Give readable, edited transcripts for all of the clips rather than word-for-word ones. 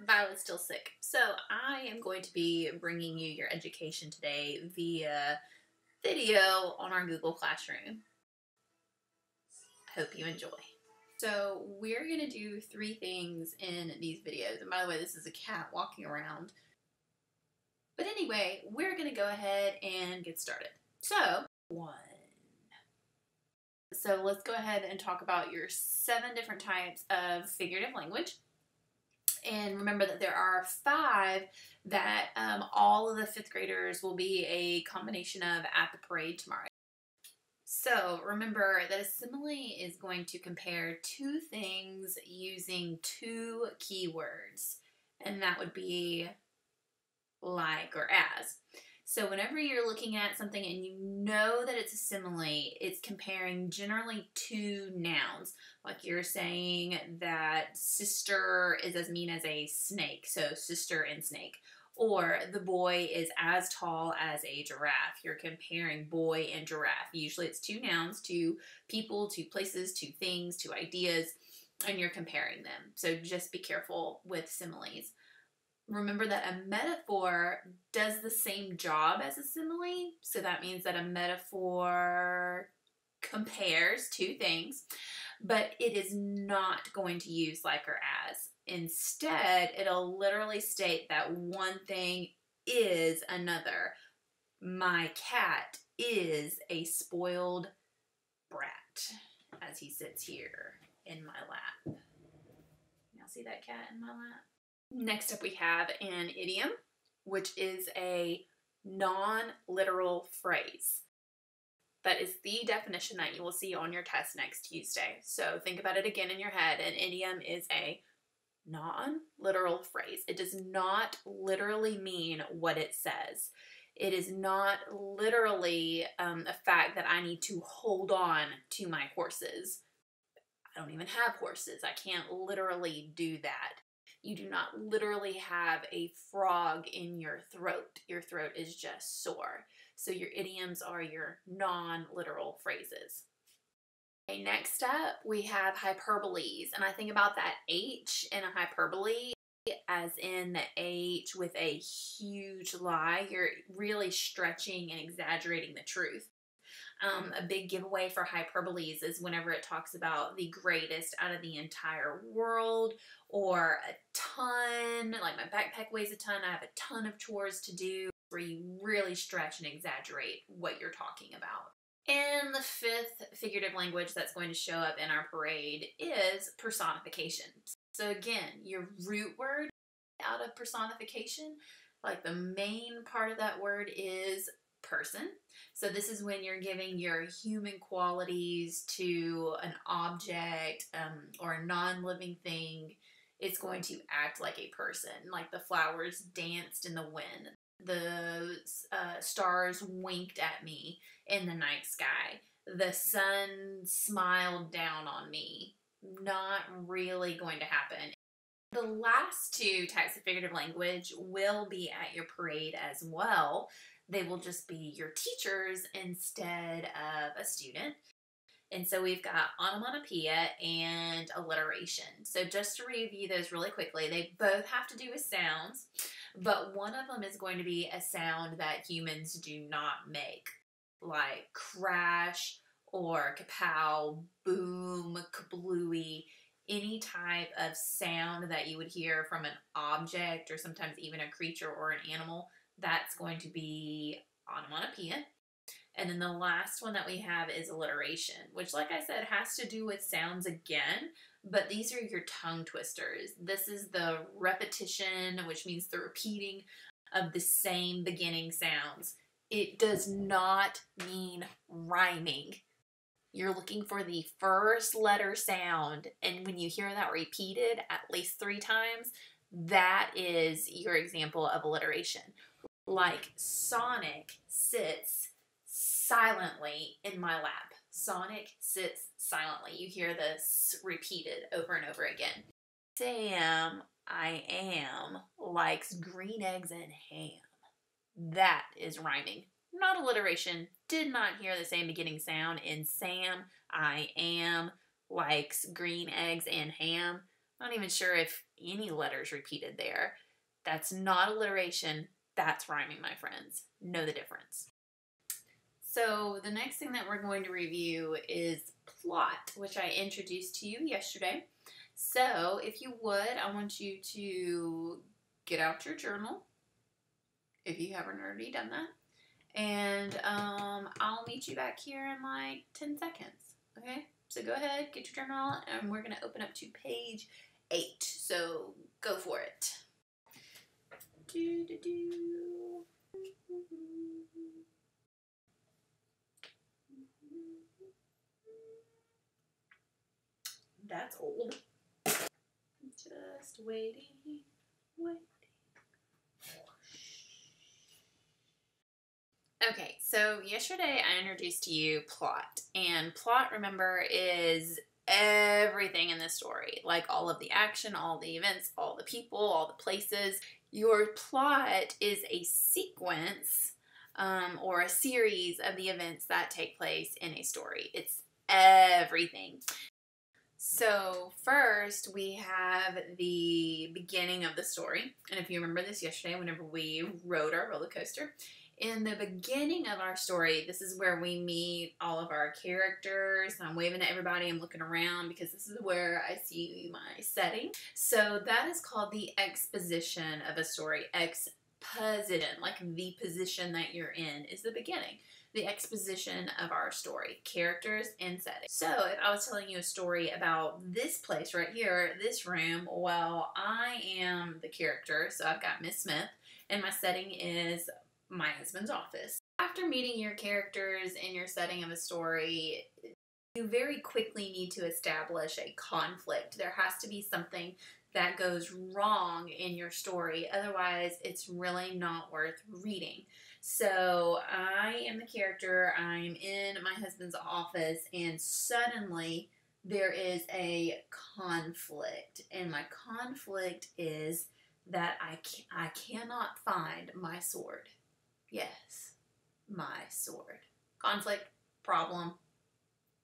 Violet's still sick. So I am going to be bringing you your education today via video on our Google Classroom. I hope you enjoy. So we're going to do 3 things in these videos. And by the way, this is a cat walking around. But anyway, we're going to go ahead and get started. So, 1. So let's go ahead and talk about your 7 different types of figurative language. And remember that there are 5 that all of the 5th graders will be a combination of at the parade tomorrow. So remember that a simile is going to compare 2 things using 2 keywords, and that would be like or as. So whenever you're looking at something and you know that it's a simile, it's comparing generally 2 nouns. Like you're saying that sister is as mean as a snake, so sister and snake. Or the boy is as tall as a giraffe. You're comparing boy and giraffe. Usually it's 2 nouns, 2 people, 2 places, 2 things, 2 ideas, and you're comparing them. So just be careful with similes. Remember that a metaphor does the same job as a simile. So that means that a metaphor compares 2 things, but it is not going to use like or as. Instead, it'll literally state that one thing is another. My cat is a spoiled brat, as he sits here in my lap. Y'all see that cat in my lap? Next up we have an idiom, which is a non-literal phrase. That is the definition that you will see on your test next Tuesday. So think about it again in your head. An idiom is a non-literal phrase. It does not literally mean what it says. It is not literally a fact that I need to hold on to my horses. I don't even have horses. I can't literally do that. You do not literally have a frog in your throat. Your throat is just sore. So your idioms are your non-literal phrases. Okay, next up, we have hyperboles. And I think about that H in a hyperbole as in the H with a huge lie. You're really stretching and exaggerating the truth. A big giveaway for hyperboles is whenever it talks about the greatest out of the entire world, or a ton, like my backpack weighs a ton, I have a ton of chores to do, where you really stretch and exaggerate what you're talking about. And the 5th figurative language that's going to show up in our parade is personification. So again, your root word out of personification, like the main part of that word is person. So this is when you're giving your human qualities to an object or a non-living thing. It's going to act like a person, like the flowers danced in the wind. The stars winked at me in the night sky. The sun smiled down on me. Not really going to happen. The last 2 types of figurative language will be at your parade as well. They will just be your teachers instead of a student. And so we've got onomatopoeia and alliteration. So just to review those really quickly, they both have to do with sounds, but one of them is going to be a sound that humans do not make, like crash or kapow, boom, kablooey. Any type of sound that you would hear from an object or sometimes even a creature or an animal, that's going to be onomatopoeia. And then the last one that we have is alliteration, which, like I said, has to do with sounds again, but these are your tongue twisters. This is the repetition, which means the repeating of the same beginning sounds. It does not mean rhyming. You're looking for the first letter sound, and when you hear that repeated at least 3 times, that is your example of alliteration. Like Sonic sits silently in my lap. Sonic sits silently. You hear this repeated over and over again. Sam, I am, likes green eggs and ham. That is rhyming, not alliteration. Did not hear the same beginning sound in Sam, I am, likes green eggs and ham. Not even sure if any letters repeated there. That's not alliteration. That's rhyming, my friends. Know the difference. So the next thing that we're going to review is plot, which I introduced to you yesterday. So if you would, I want you to get out your journal, if you haven't already done that. And I'll meet you back here in like 10 seconds, okay? So go ahead, get your journal out, and we're going to open up to page 8. So go for it. That's old. Just waiting. Okay, so yesterday I introduced to you plot, and plot, remember, is everything in the story, like all of the action, all the events, all the people, all the places. Your plot is a sequence or a series of the events that take place in a story. It's everything. So first we have the beginning of the story, and if you remember this yesterday, whenever we rode our roller coaster, in the beginning of our story, this is where we meet all of our characters. I'm waving at everybody. I'm looking around because this is where I see my setting. So that is called the exposition of a story. Exposition, like the position that you're in, is the beginning. The exposition of our story, characters and setting. So if I was telling you a story about this place right here, this room, well, I am the character. So I've got Miss Smith, and my setting is my husband's office. After meeting your characters in your setting of a story, you very quickly need to establish a conflict. There has to be something that goes wrong in your story. Otherwise, it's really not worth reading. So I am the character. I'm in my husband's office, and suddenly there is a conflict. And my conflict is that I cannot find my sword. Yes, my sword. Conflict, problem.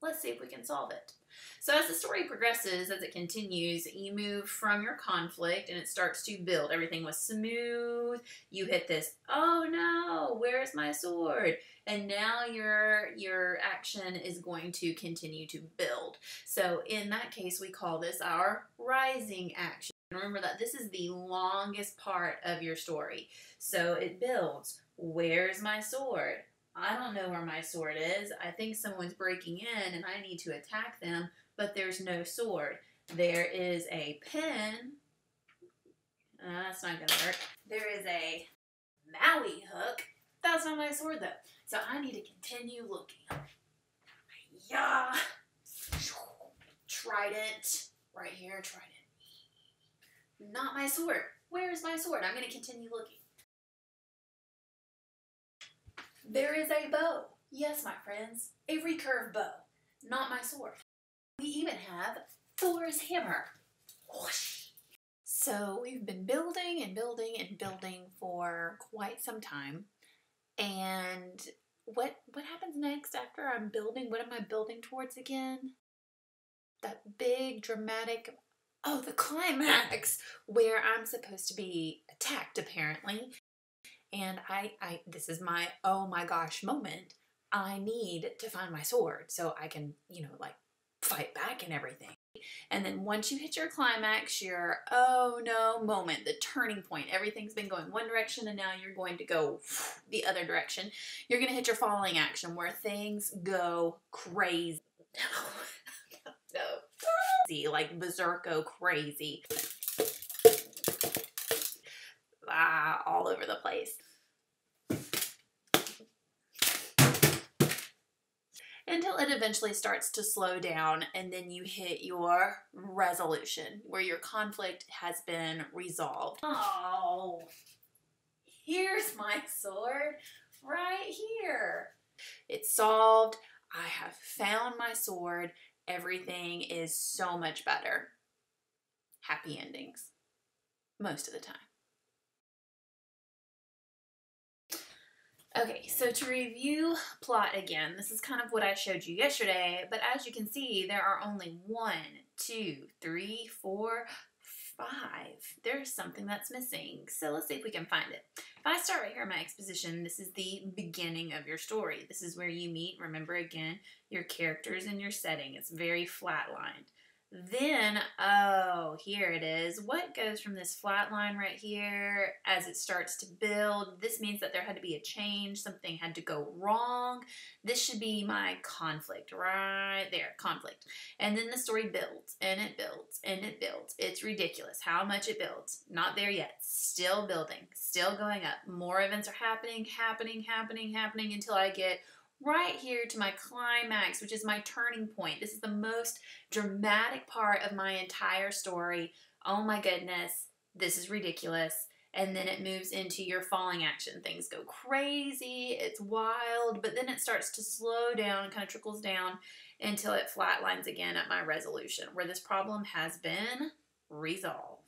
Let's see if we can solve it. So as the story progresses, as it continues, you move from your conflict and it starts to build. Everything was smooth. You hit this, oh no, where's my sword? And now your action is going to continue to build. So in that case, we call this our rising action. Remember that this is the longest part of your story. So it builds. Where's my sword? I don't know where my sword is. I think someone's breaking in and I need to attack them, but there's no sword. There is a pen. That's not going to work. There is a Maui hook. That's not my sword though. So I need to continue looking. Yeah. Trident. Right here, trident. Not my sword. Where is my sword? I'm going to continue looking. There is a bow. Yes, my friends, a recurve bow. Not my sword. We even have Thor's hammer. Whoosh. So we've been building and building and building for quite some time. And what happens next after I'm building? What am I building towards again? That big dramatic, oh, the climax, where I'm supposed to be attacked apparently. And this is my oh my gosh moment. I need to find my sword so I can, like fight back and everything. And then once you hit your climax, your oh no moment, the turning point, everything's been going one direction and now you're going to go the other direction. You're going to hit your falling action where things go crazy. No. Crazy, like berserko crazy. All over the place. Until it eventually starts to slow down and then you hit your resolution where your conflict has been resolved. Oh, here's my sword right here. It's solved. I have found my sword. Everything is so much better. Happy endings. Most of the time. Okay, so to review plot again, this is kind of what I showed you yesterday, but as you can see, there are only 1, 2, 3, 4, 5. There's something that's missing. So let's see if we can find it. If I start right here in my exposition, this is the beginning of your story. This is where you meet, remember again, your characters and your setting. It's very flatlined. Then, oh, here it is. What goes from this flat line right here as it starts to build? This means that there had to be a change. Something had to go wrong. This should be my conflict right there, conflict. And then the story builds and it builds and it builds. It's ridiculous how much it builds. Not there yet. Still building, still going up. More events are happening until I get right here to my climax, which is my turning point. This is the most dramatic part of my entire story. Oh my goodness, this is ridiculous. And then it moves into your falling action. Things go crazy, it's wild, but then it starts to slow down, kind of trickles down until it flatlines again at my resolution, where this problem has been resolved.